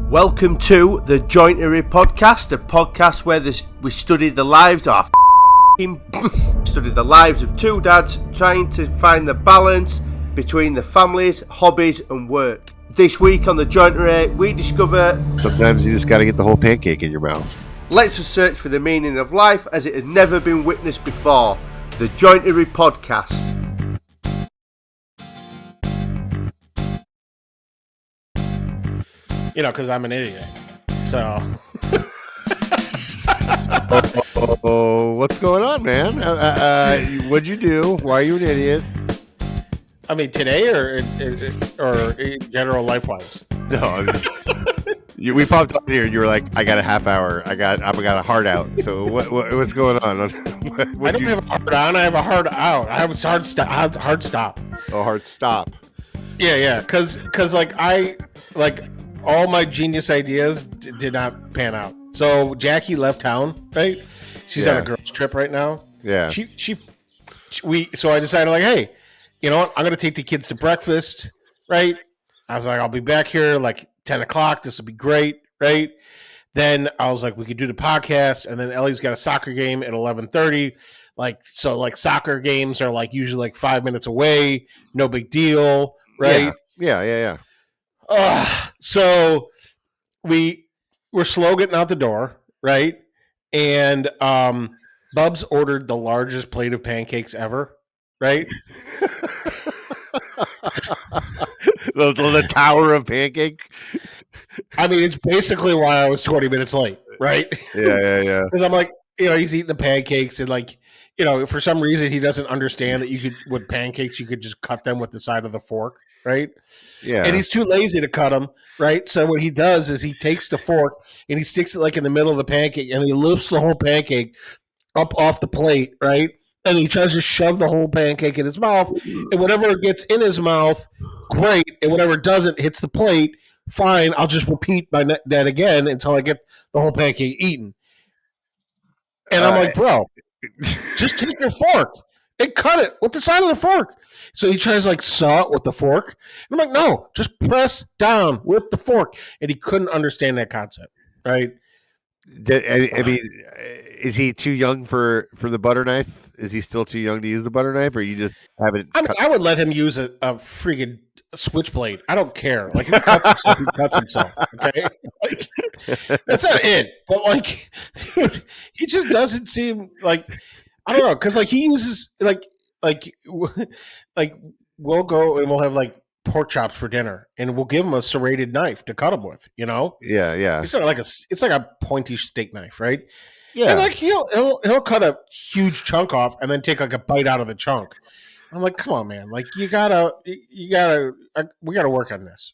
Welcome to the Jointery podcast, a podcast where we study the lives of study the lives of two dads trying to find the balance between the families, hobbies and work. This week on the Jointery, we discover sometimes you just got to get the whole pancake in your mouth. Let's search for the meaning of life as it has never been witnessed before. The Jointery podcast. You know, because I'm an idiot. So. What's going on, man? What'd you do? Why are you an idiot? I mean, today or in general life-wise? No. We popped up here and you were like, I got a half hour. I got a hard out. So what's going on? I don't have a hard on. I have a hard out. I have a hard stop. Oh, hard stop. Yeah. Because all my genius ideas did not pan out. So Jackie left town, right? She's on a girls' trip right now. Yeah. So I decided, like, hey, you know what? I'm gonna take the kids to breakfast, right? I was like, I'll be back here like 10 o'clock. This will be great, right? Then I was like, we could do the podcast, and then Ellie's got a soccer game at 11:30. Like soccer games are like usually like 5 minutes away, no big deal, right? Yeah. So we're slow getting out the door, right? And Bubs ordered the largest plate of pancakes ever, right? the tower of pancake. I mean, it's basically why I was 20 minutes late, right? Yeah. Because I'm like, he's eating the pancakes and like, for some reason he doesn't understand that with pancakes, you could just cut them with the side of the fork, right? Yeah. And he's too lazy to cut them, right? So what he does is he takes the fork and he sticks it like in the middle of the pancake and he lifts the whole pancake up off the plate, right? And he tries to shove the whole pancake in his mouth. And whatever gets in his mouth, great. And whatever doesn't hits the plate, fine. I'll just repeat that again until I get the whole pancake eaten. And I'm like, bro, just take your fork and cut it with the side of the fork. So he tries like saw it with the fork. And I'm like, no, just press down with the fork. And he couldn't understand that concept, right? I mean, is he too young for the butter knife? Is he still too young to use the butter knife, or you just haven't? I would let him use a freaking switchblade. I don't care. Like, if he cuts himself, he cuts himself. Okay, like, that's not it. But like, dude, he just doesn't seem like, I don't know, because like he uses like we'll go and we'll have like pork chops for dinner, and we'll give him a serrated knife to cut them with. Yeah. It's like a pointy steak knife, right? Yeah, and like he'll cut a huge chunk off and then take like a bite out of the chunk. I'm like, come on, man! Like we gotta work on this,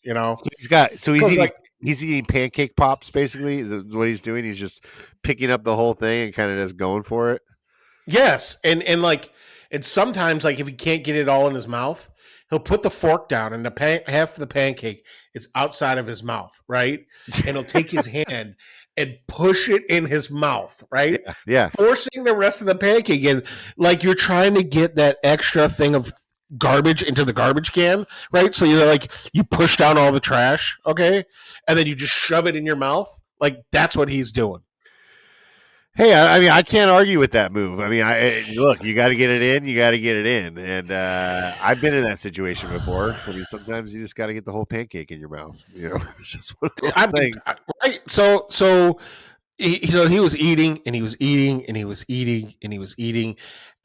So he's eating pancake pops, basically. Is what he's doing. He's just picking up the whole thing and kind of just going for it. Yes, and sometimes like if he can't get it all in his mouth, he'll put the fork down and half of the pancake is outside of his mouth, right? And he'll take his hand and push it in his mouth, right? Yeah. Forcing the rest of the pancake in, like you're trying to get that extra thing of garbage into the garbage can, right? So you push down all the trash, okay? And then you just shove it in your mouth. Like that's what he's doing. Hey, I mean, I can't argue with that move. I mean, look, you got to get it in. You got to get it in, and I've been in that situation before. I mean, sometimes you just got to get the whole pancake in your mouth. It's just what I'm saying. Right. So he was eating, and he was eating, and he was eating, and he was eating,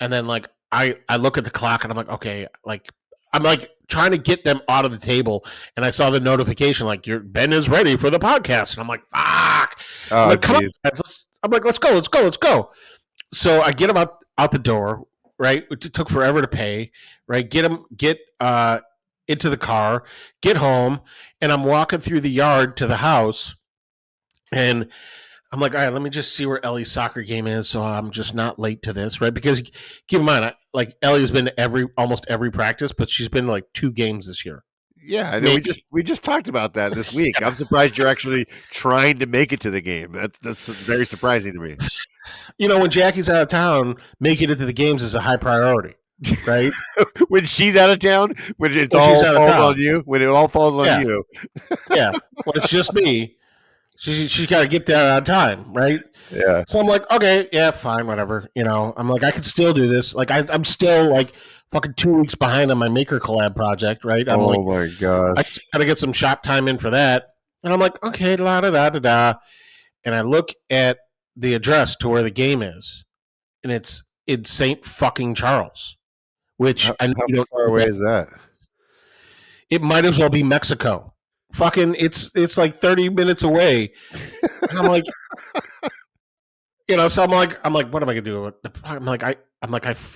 and then like I look at the clock, and I'm like, okay, like I'm like trying to get them out of the table, and I saw the notification like Ben is ready for the podcast, and I'm like, fuck. Oh, like, come on, I'm like, let's go. So I get him out the door, right? It took forever to pay, right? Get into the car, get home, and I'm walking through the yard to the house, and I'm like, all right, let me just see where Ellie's soccer game is, so I'm just not late to this, right? Because keep in mind, like Ellie's been to almost every practice, but she's been to like 2 games this year. Yeah, I know. We just talked about that this week. I'm surprised you're actually trying to make it to the game. That's very surprising to me. When Jackie's out of town, making it to the games is a high priority, right? When she's out of town, when it all falls on you, yeah. When it's just me, She's got to get there on time, right? Yeah. So I'm like, okay, yeah, fine, whatever. I'm like, I could still do this. Like, I'm still like fucking 2 weeks behind on my Maker Collab project, right? I'm like, Oh my I gosh. just got to get some shop time in for that. And I'm like, okay, la da da da da. And I look at the address to where the game is, and it's in St. fucking Charles, which I know How you don't far know away that. is that? It might as well be Mexico. Fucking, it's like 30 minutes away. And I'm like, so I'm like, what am I gonna do?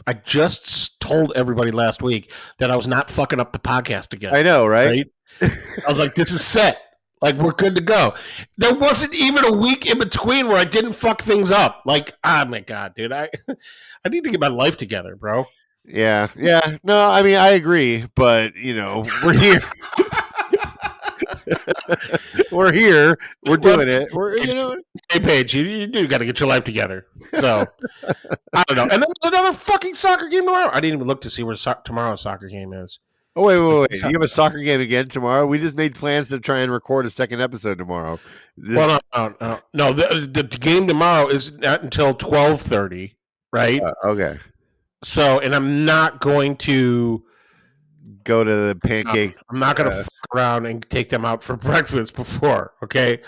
I just told everybody last week that I was not fucking up the podcast again. I know, right? I was like, this is set. Like, we're good to go. There wasn't even a week in between where I didn't fuck things up. Like, oh my god, dude, I need to get my life together, bro. Yeah. No, I mean, I agree, but we're here. We're here. We're doing it. Same page. You do got to get your life together. So I don't know. And then there's another fucking soccer game tomorrow. I didn't even look to see where tomorrow's soccer game is. Oh wait! You have a soccer game again tomorrow? We just made plans to try and record a second episode tomorrow. Well, no. The game tomorrow is not until 12:30, right? Okay. So, and I'm not going to go to the pancake. I'm not going to fuck around and take them out for breakfast before. Okay,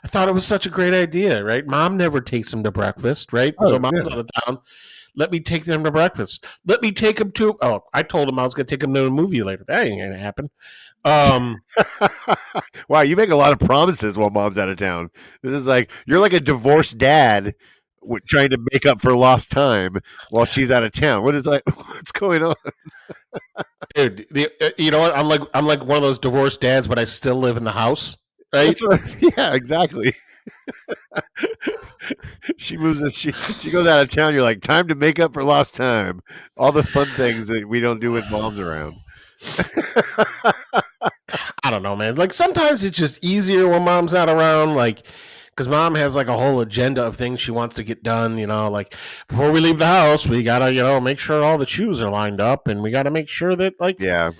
I thought it was such a great idea, right? Mom never takes them to breakfast, right? So mom's out of town. Let me take them to breakfast. Let me take them to. Oh, I told him I was going to take them to a movie later. That ain't going to happen. Wow, you make a lot of promises while mom's out of town. This is like you're like a divorced dad trying to make up for lost time while she's out of town. What's going on, dude? You know what? I'm like one of those divorced dads, but I still live in the house, right? Yeah, exactly. She moves. She goes out of town. You're like, time to make up for lost time. All the fun things that we don't do with mom's around. I don't know, man. Like sometimes it's just easier when mom's not around. Like, because mom has like a whole agenda of things she wants to get done. Like before we leave the house, we gotta make sure all the shoes are lined up, and we gotta make sure that like yeah.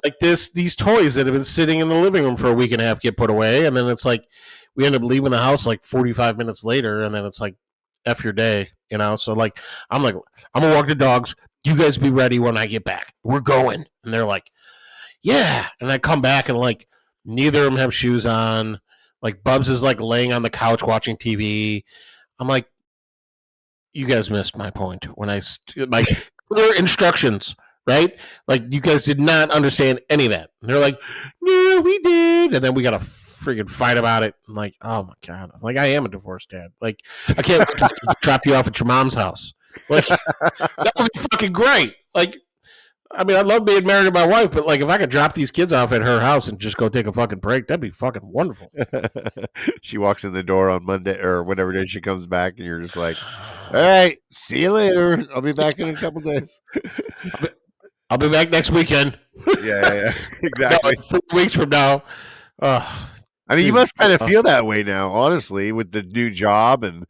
Like these toys that have been sitting in the living room for a week and a half get put away, and then it's like we end up leaving the house like 45 minutes later, and then it's like F your day, So like I'm gonna walk the dogs. You guys be ready when I get back. We're going, and they're like, yeah. And I come back and like neither of them have shoes on. Like Bubs is like laying on the couch watching TV. I'm like, you guys missed my point when I like clear instructions, right? Like you guys did not understand any of that. And they're like, no, we did. And then we got to freaking fight about it. I'm like, oh my god. I'm like, I am a divorced dad. Like I can't wait to drop you off at your mom's house. Like that would be fucking great. Like, I mean, I love being married to my wife, but like, if I could drop these kids off at her house and just go take a fucking break, that'd be fucking wonderful. She walks in the door on Monday or whatever day she comes back, and you're just like, "All right, see you later. I'll be back in a couple days. I'll be back next weekend." Yeah, exactly. No, 4 weeks from now. I mean, you must kind of feel that way now, honestly, with the new job and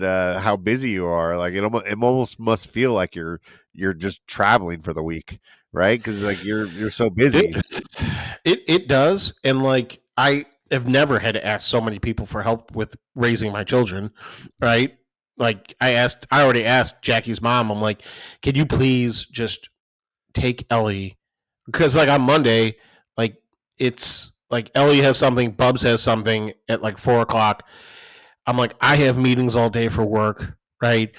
how busy you are. Like it almost must feel like you're just traveling for the week, right? Because like you're so busy. It does, and like I have never had to ask so many people for help with raising my children, right? Like I already asked Jackie's mom. I'm like, can you please just take Ellie? Because like on Monday, like it's like Ellie has something, Bubs has something at like 4:00. I'm like, I have meetings all day for work, right?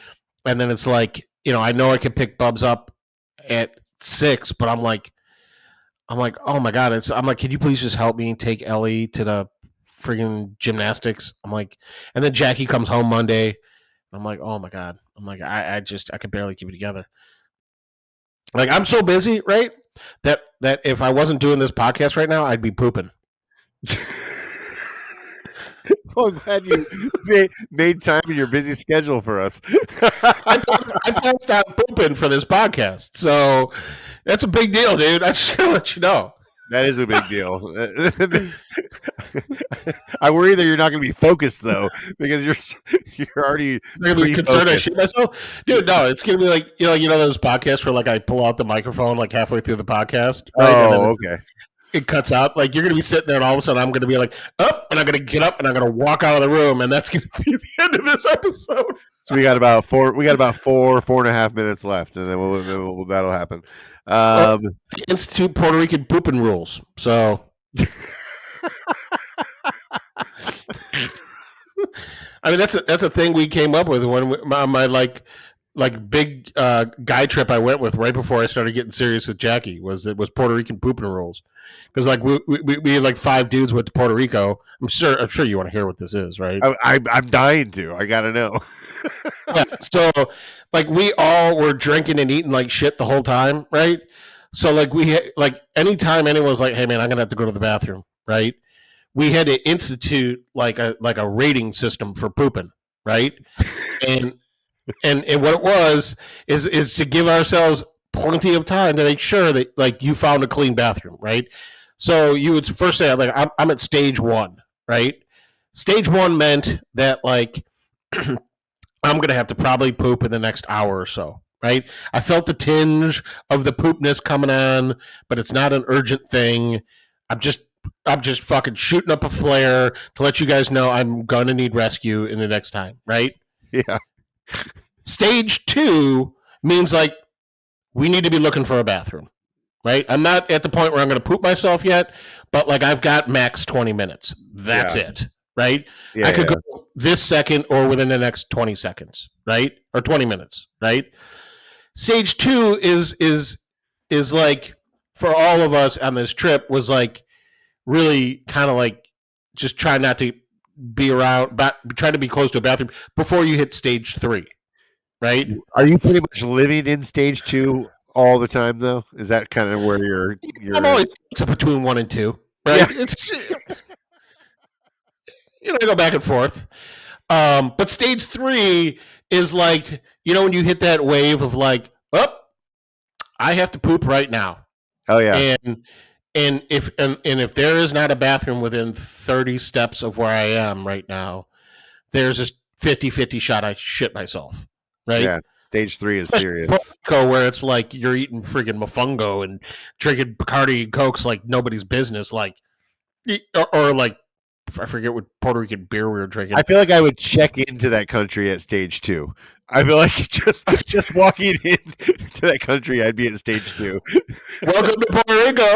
And then it's like, I know I can pick Bubs up at 6, but I'm like, oh my god! I'm like, can you please just help me take Ellie to the friggin' gymnastics? I'm like, and then Jackie comes home Monday. I'm like, oh my god! I'm like, I could barely keep it together. Like I'm so busy, right? That if I wasn't doing this podcast right now, I'd be pooping. Well, I'm glad you made time in your busy schedule for us. I passed out pooping for this podcast, so that's a big deal, dude. I just gotta let you know. That is a big deal. I worry that you're not going to be focused though, because you're already concerned I shit myself, dude. No, it's going to be like those podcasts where like I pull out the microphone like halfway through the podcast. Right? Oh, okay. it cuts out. Like you're gonna be sitting there, and all of a sudden I'm gonna be like, up, and I'm gonna get up, and I'm gonna walk out of the room, and that's gonna be the end of this episode. So we got about 4.5 minutes left, and then that'll happen. The Institute Puerto Rican Pooping rules. So, I mean, that's a thing we came up with when my like big guy trip I went with right before I started getting serious with Jackie was Puerto Rican pooping rules, because like we had like 5 dudes went to Puerto Rico. I'm sure you want to hear what this is, right? I'm dying to. I gotta know. Yeah, so like we all were drinking and eating like shit the whole time, right? So like anytime anyone was like, hey man, I'm gonna have to go to the bathroom, right? We had to institute like a rating system for pooping, right? And what it was is to give ourselves plenty of time to make sure that like you found a clean bathroom, right? So you would first say like I'm at stage 1, right? Stage 1 meant that like I'm going to have to probably poop in the next hour or so, right? I felt the tinge of the poopness coming on, but it's not an urgent thing. I'm just fucking shooting up a flare to let you guys know I'm going to need rescue in the next time, right? Yeah. Stage 2 means like we need to be looking for a bathroom, right? I'm not at the point where I'm going to poop myself yet, but like I've got max 20 minutes. That's it, right? Yeah, I could go this second or within the next 20 seconds, right? Or 20 minutes, right? Stage 2 is like for all of us on this trip was like really kind of like just try not to be around, but try to be close to a bathroom before you hit stage 3, right? Are you pretty much living in stage 2 all the time though? Is that kind of where you're I'm always between 1 and 2, right? Yeah. It's I go back and forth. But stage 3 is like, when you hit that wave of like, oh, I have to poop right now. Oh yeah. And if there is not a bathroom within 30 steps of where I am right now, there's a 50-50 shot I shit myself. Right? Yeah. Stage 3 is serious. Where it's like you're eating friggin' mofongo and drinking Bacardi and Cokes like nobody's business, like or like I forget what Puerto Rican beer we were drinking. I feel like I would check into that country at stage 2. I feel like just walking in to that country, I'd be at stage 2. Welcome to Puerto Rico.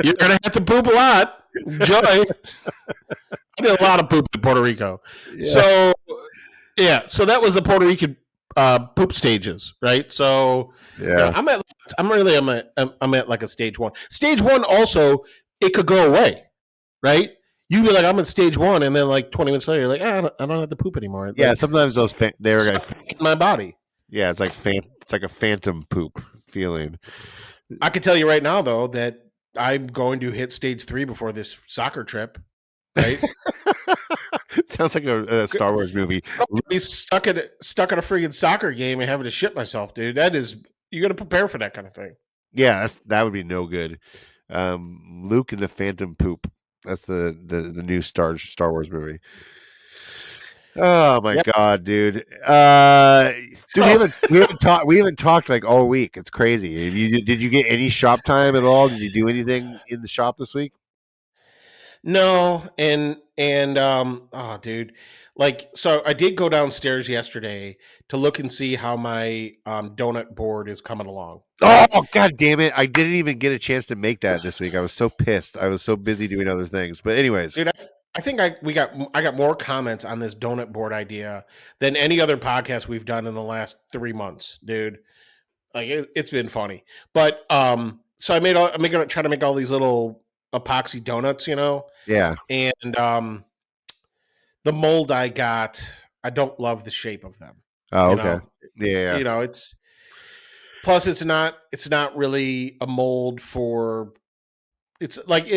You're gonna have to poop a lot. Enjoy. I did a lot of poop in Puerto Rico. Yeah. So that was the Puerto Rican poop stages, right? So I'm at like a stage 1. Stage 1 also it could go away. Right? You'd be like, I'm in stage 1, and then like 20 minutes later, you're like, I don't have to poop anymore. Yeah, like, sometimes those they're in my body. Yeah, it's like a phantom poop feeling. I can tell you right now, though, that I'm going to hit stage 3 before this soccer trip. Right? Sounds like a Star Wars movie. He's stuck at a freaking soccer game and having to shit myself, dude. That is, you got to prepare for that kind of thing. Yeah, that would be no good. Luke and the Phantom Poop. That's the new Star Wars movie. Oh my god, dude! Dude, we haven't talked like all week. It's crazy. Did you get any shop time at all? Did you do anything in the shop this week? No, and oh, dude, like so I did go downstairs yesterday to look and see how my donut board is coming along. Oh god damn it! I didn't even get a chance to make that this week. I was so pissed. I was so busy doing other things. But anyways, dude, I think I got more comments on this donut board idea than any other podcast we've done in the last 3 months, dude. Like it's been funny. But so I'm gonna try to make all these little epoxy donuts, Yeah. And the mold I got, I don't love the shape of them. Oh, okay. Yeah. It's plus it's not really a mold for. It's like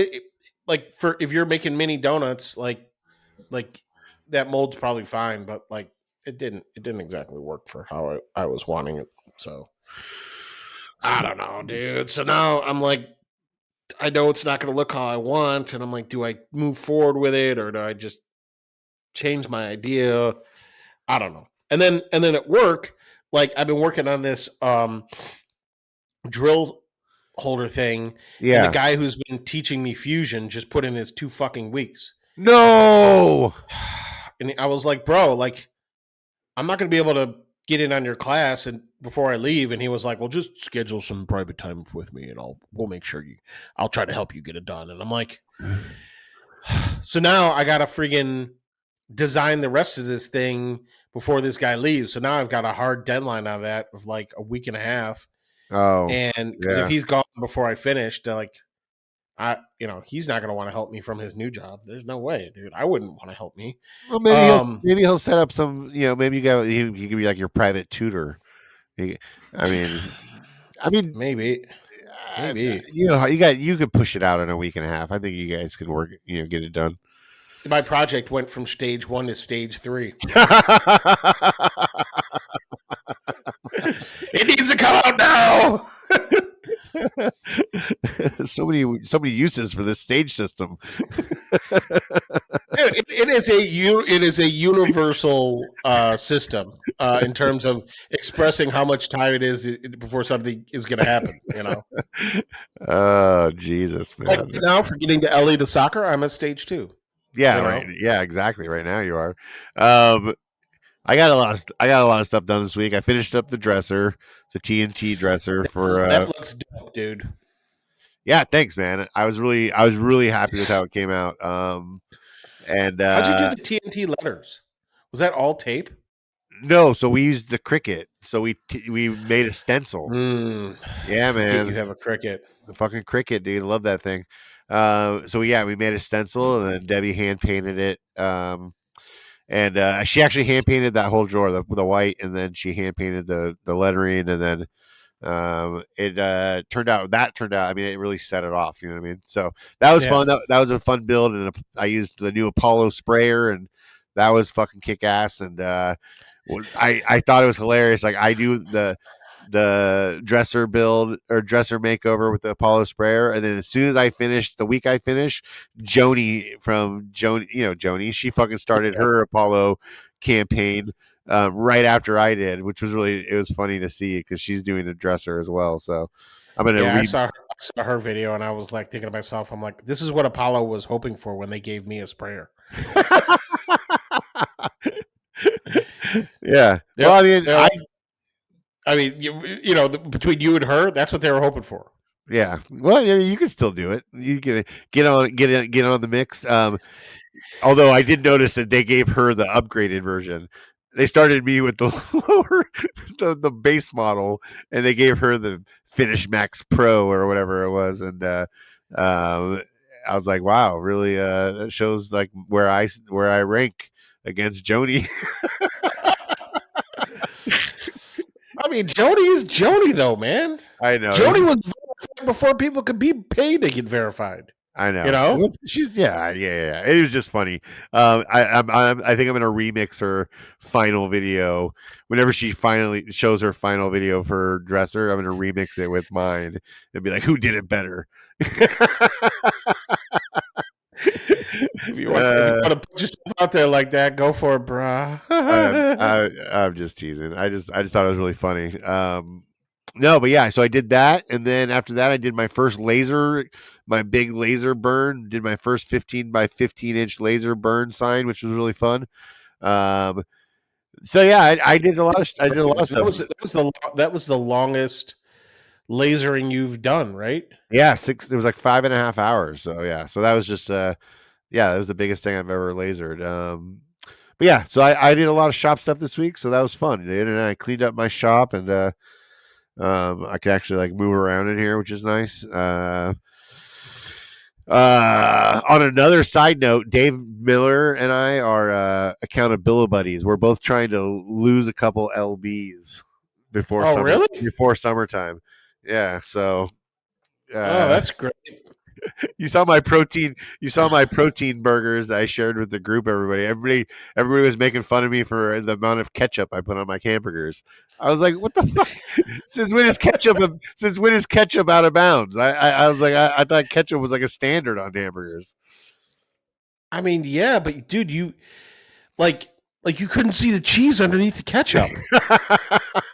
like for if you're making mini donuts, like that mold's probably fine, but like it didn't exactly work for how I was wanting it. So I don't know, dude. So now I'm like, I know it's not going to look how I want, and I'm like, do I move forward with it or do I just change my idea? I don't know. And then at work, like I've been working on this drill holder thing, and the Yeah. guy who's been teaching me fusion just put in his 2 fucking weeks. No. And I was like, bro, like, I'm not going to be able to get in on your class and before I leave. And he was like, well, just schedule some private time with me, and we'll make sure I'll try to help you get it done. And I'm like, so now I got to friggin' design the rest of this thing before this guy leaves. So now I've got a hard deadline on that of like a week and a half. Oh, And because if yeah. he's gone before I finish, they're like, he's not going to want to help me from his new job. There's no way, dude. I wouldn't want to help me. Well, Um, maybe he'll set up some. Maybe he could be like your private tutor. He, I mean, maybe, uh, maybe you could push it out in a week and a half. I think you guys can work. Get it done. my project went from stage 1 to stage 3. It needs to come out now. so many uses for this stage system. Dude, it is a universal system in terms of expressing how much time it is before something is going to happen. Oh, Jesus, man! Like now, for getting to LA to soccer, I'm at stage 2. Yeah, right. Yeah, exactly. Right now, you are. I got a lot of stuff done this week. I finished up the dresser, the TNT dresser for. That looks dope, dude. Yeah, thanks, man. I was really happy with how it came out. And how'd you do the TNT letters? Was that all tape? No, so we used the Cricut. So we made a stencil. Yeah, man. You have a Cricut. The fucking Cricut, dude. I love that thing. So yeah, we made a stencil, and then Debbie hand painted it. And she actually hand painted that whole drawer, the white, and then she hand painted the lettering, and then it turned out. I mean, it really set it off. You know what I mean? So that was fun. That was a fun build, and I used the new Apollo sprayer, and that was fucking kick ass. And I thought it was hilarious. Like, I do the dresser build or dresser makeover with the Apollo sprayer, and then as soon as I finished, the week I finished, Joni, Joni, she fucking started her Apollo campaign right after I did, which was it was funny to see because she's doing a dresser as well. So I'm gonna I saw her video, and I was like thinking to myself, I'm like, this is what Apollo was hoping for when they gave me a sprayer. Yeah. Well, I mean, between you and her, that's what they were hoping for. Yeah. Well, you can still do it. You can get on the mix. Although I did notice that they gave her the upgraded version. They started me with the lower, the base model, and they gave her the Finish Max Pro or whatever it was. And I was like, wow, really? That shows like where I rank against Joni. I mean, Joni is Joni, though, man. I know. Joni was verified before people could be paid to get verified. I know. She's yeah. It was just funny. I think I'm gonna remix her final video whenever she finally shows her final video for her dresser. I'm gonna remix it with mine and be like, "Who did it better?" If you want to put yourself out there like that, go for it, brah. I'm just teasing. I just thought it was really funny. No, but yeah, so I did that, and then after that, I did my first my big laser burn. Did my first 15 by 15 inch laser burn sign, which was really fun. So yeah, I did a lot of stuff. That was the longest lasering you've done, right? Yeah, it was like 5.5 hours. So yeah, so that was just that was the biggest thing I've ever lasered. But yeah, so I did a lot of shop stuff this week, so that was fun. And I cleaned up my shop, and I can actually like move around in here, which is nice. On another side note, Dave Miller and I are accountability buddies. We're both trying to lose a couple lbs before summertime. Yeah, so that's great. You saw my protein burgers that I shared with the group. Everybody was making fun of me for the amount of ketchup I put on my hamburgers. I was like, what the fuck? Since when is ketchup out of bounds? I was like, I thought ketchup was like a standard on hamburgers. I mean, yeah, but dude, you like you couldn't see the cheese underneath the ketchup.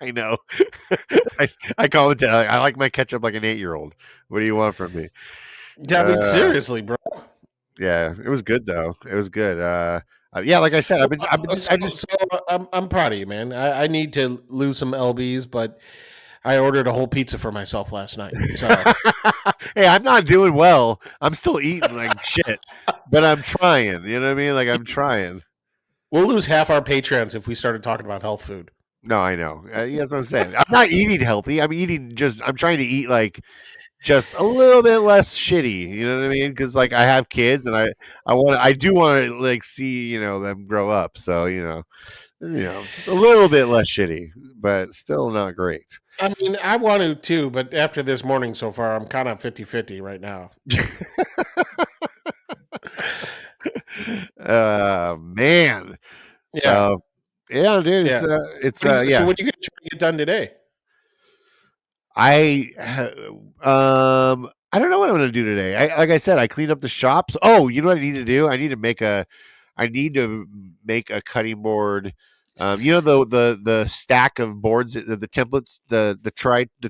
I know. I commented. I like my ketchup like an 8-year-old. What do you want from me? I mean, seriously, bro. Yeah, it was good though. It was good. Yeah, like I said, I'm proud of you, man. I need to lose some lbs, but I ordered a whole pizza for myself last night. So hey, I'm not doing well. I'm still eating like shit, but I'm trying. You know what I mean? Like I'm trying. we'll lose half our patrons if we started talking about health food. No, I know. Yeah, that's what I'm saying. I'm not eating healthy. I'm trying to eat like just a little bit less shitty. You know what I mean? Because like I have kids, and I do want to like see them grow up. So just a little bit less shitty, but still not great. I mean, I want to too, but after this morning so far, I'm kind of 50-50 right now. Man. Yeah. Yeah, dude. Yeah. It's So what are you going to try to get done today? I don't know what I'm going to do today. Like I said, I cleaned up the shops. Oh, you know what I need to do? I need to make a cutting board. The stack of boards, the templates, the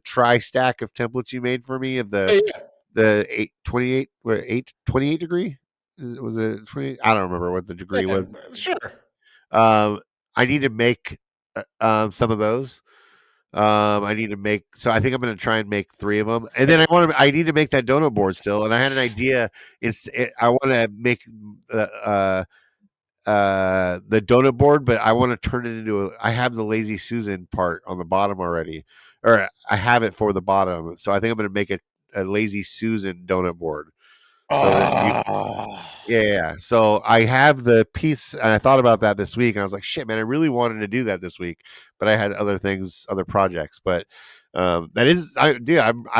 tri stack of templates you made for me of the 28 degree. Was it 20? I don't remember what the degree was. Sure. I need to make some of those. I need to make. So I think I'm going to try and make 3 of them, and then I need to make that donut board still. And I had an idea. I want to make the donut board, but I want to turn it into I have the Lazy Susan part on the bottom already, or I have it for the bottom. So I think I'm going to make a Lazy Susan donut board. Yeah. So I have the piece, and I thought about that this week, and I was like, "Shit, man! I really wanted to do that this week, but I had other projects." But I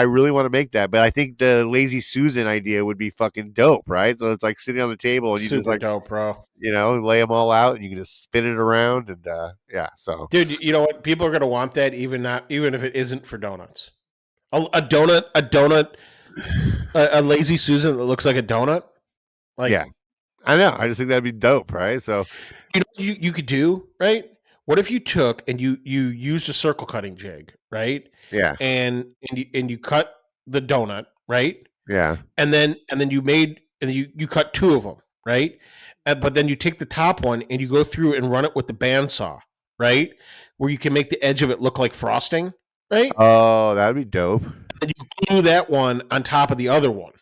really want to make that. But I think the Lazy Susan idea would be fucking dope, right? So it's like sitting on the table, and you Super just like dope, bro. lay them all out, and you can just spin it around, and yeah. So, dude, you know what? People are going to want that, even if it isn't for donuts. A donut, a Lazy Susan that looks like a donut. Like, yeah, I know. I just think that'd be dope, right? So, you could do, right? What if you took and you used a circle cutting jig, right? Yeah. And you cut the donut, right? Yeah. And then you cut 2 of them, right? But then you take the top one and you go through and run it with the bandsaw, right? Where you can make the edge of it look like frosting, right? Oh, that'd be dope. And you glue that one on top of the other one.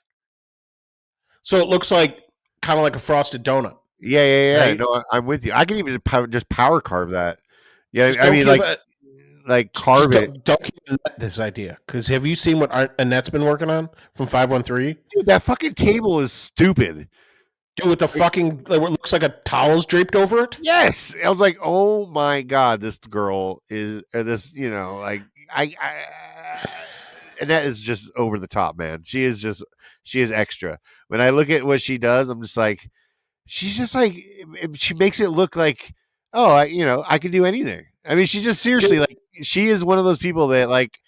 So it looks like kind of like a frosted donut. Yeah. Right? No, I'm with you. I can even just power carve that. Yeah, I mean, like carve it. Don't give Annette this idea, because have you seen what Annette's been working on from 513? Dude, that fucking table is stupid. Dude, with the fucking, it looks like a towel's draped over it. Yes, I was like, oh my god, this girl is this. Annette is just over the top, man. She is extra. When I look at what she does, I'm just like, she's just like, she makes it look like, oh, I can do anything. I mean, she just seriously, like, she is one of those people that, like,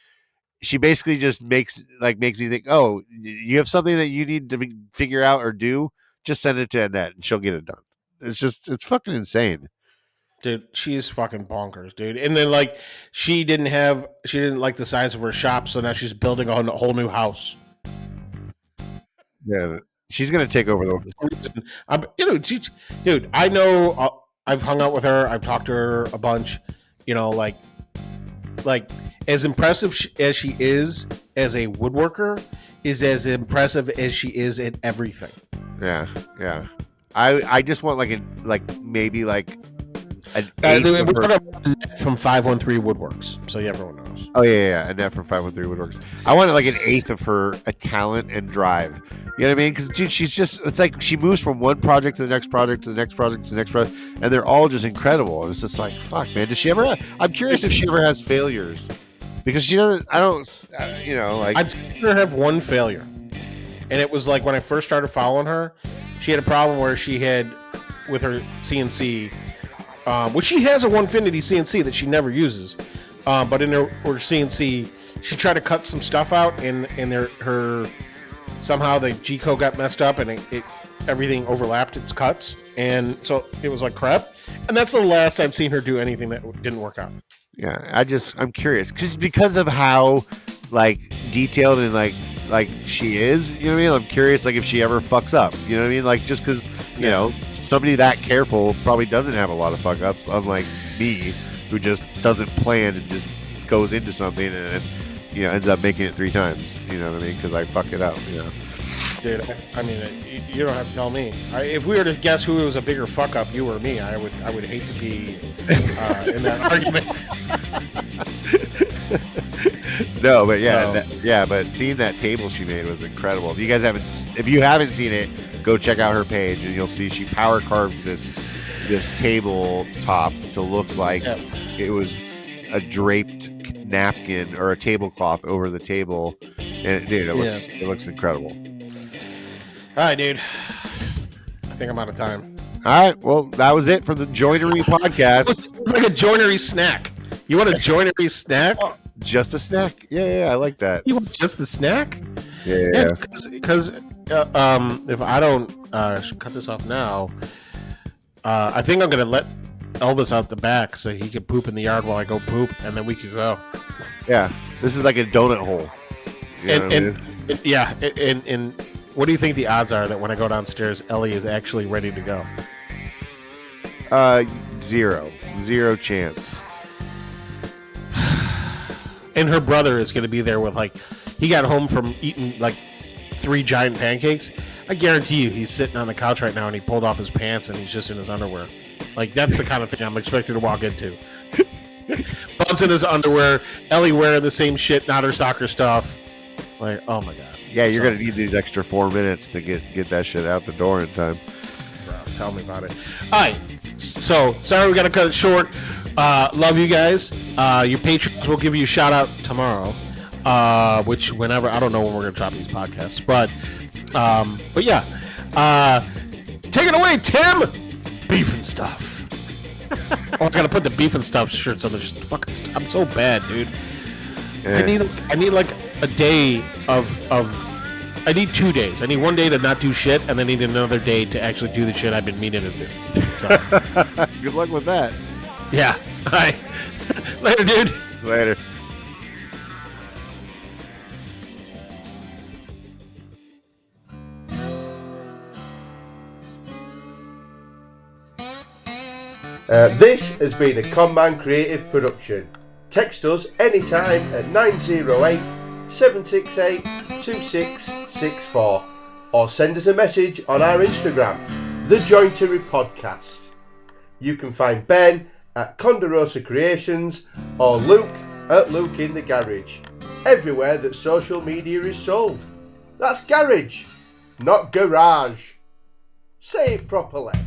she basically just makes me think, oh, you have something that you need to figure out or do, just send it to Annette and she'll get it done. It's fucking insane. Dude, she's fucking bonkers, dude. And then, like, she didn't like the size of her shop, so now she's building a whole new house. Yeah, she's gonna take over the. Dude, I know. I've hung out with her. I've talked to her a bunch. Like as impressive as she is as a woodworker, is as impressive as she is at everything. Yeah. I just want maybe an we're talking from 513 Woodworks, so everyone knows. Oh yeah, Annette from 513 Woodworks. I wanted like an eighth of her talent and drive. You know what I mean? Because dude, it's like she moves from one project to the next project to the next project to the next project, and they're all just incredible. And it's just like, fuck, man. Does she ever? I'm curious if she ever has failures, because she doesn't. I don't. I've seen her have one failure, and it was like when I first started following her, she had a problem where she had with her CNC, which she has a Onefinity CNC that she never uses, but in her CNC, she tried to cut some stuff out, and her. Somehow the G-code got messed up and everything overlapped its cuts. And so it was like crap. And that's the last I've seen her do anything that didn't work out. Yeah, I'm curious because of how like detailed and like she is, you know what I mean? I'm curious like if she ever fucks up, you know what I mean? Like just because you know somebody that careful probably doesn't have a lot of fuck ups, unlike me who just doesn't plan and just goes into something and you know ends up making it 3 times, you know what I mean? Because I fuck it up, you know. Dude, I mean, you don't have to tell me. If we were to guess who was a bigger fuck up, you or me, I would hate to be in that argument. No, but yeah, but seeing that table she made was incredible. If you haven't seen it, go check out her page and you'll see she power carved this table top to look like it was a draped napkin or a tablecloth over the table, and dude, it looks incredible. All right, dude. I think I'm out of time. All right, well, that was it for the Joinery podcast. It's like a joinery snack. You want a joinery snack? Just a snack? Yeah, I like that. You want just the snack? Yeah. Because if I don't cut this off now, I think I'm gonna let Elvis out the back so he can poop in the yard while I go poop, and then we can go. Yeah, this is like a donut hole. And what do you think the odds are that when I go downstairs, Ellie is actually ready to go? Zero chance. And her brother is going to be there with he got home from eating 3 giant pancakes. I guarantee you he's sitting on the couch right now and he pulled off his pants and he's just in his underwear. That's the kind of thing I'm expected to walk into. Bumps in his underwear, Ellie wearing the same shit, not her soccer stuff. Oh my God. Yeah, you're going to need these extra 4 minutes to get that shit out the door in time. Bro, tell me about it. All right. So, sorry we got to cut it short. Love you guys. Your patrons will give you a shout out tomorrow. Which whenever, I don't know when we're going to drop these podcasts. But yeah. Take it away, Tim. Beef and stuff. I got to put the beef and stuff shirts on. Just fucking I'm so bad, dude. Yeah. I need a day of I need 2 days. I need 1 day to not do shit, and then need another day to actually do the shit I've been meaning to do. So. Good luck with that. Yeah. All right. Later, dude. Later. This has been a ConMan creative production. Text us anytime at 908 768 2664 or send us a message on our Instagram, thejointery podcast. You can find Ben at Condorosa Creations or Luke at Luke in the Garage, everywhere that social media is sold. That's garage, not garage. Say it properly.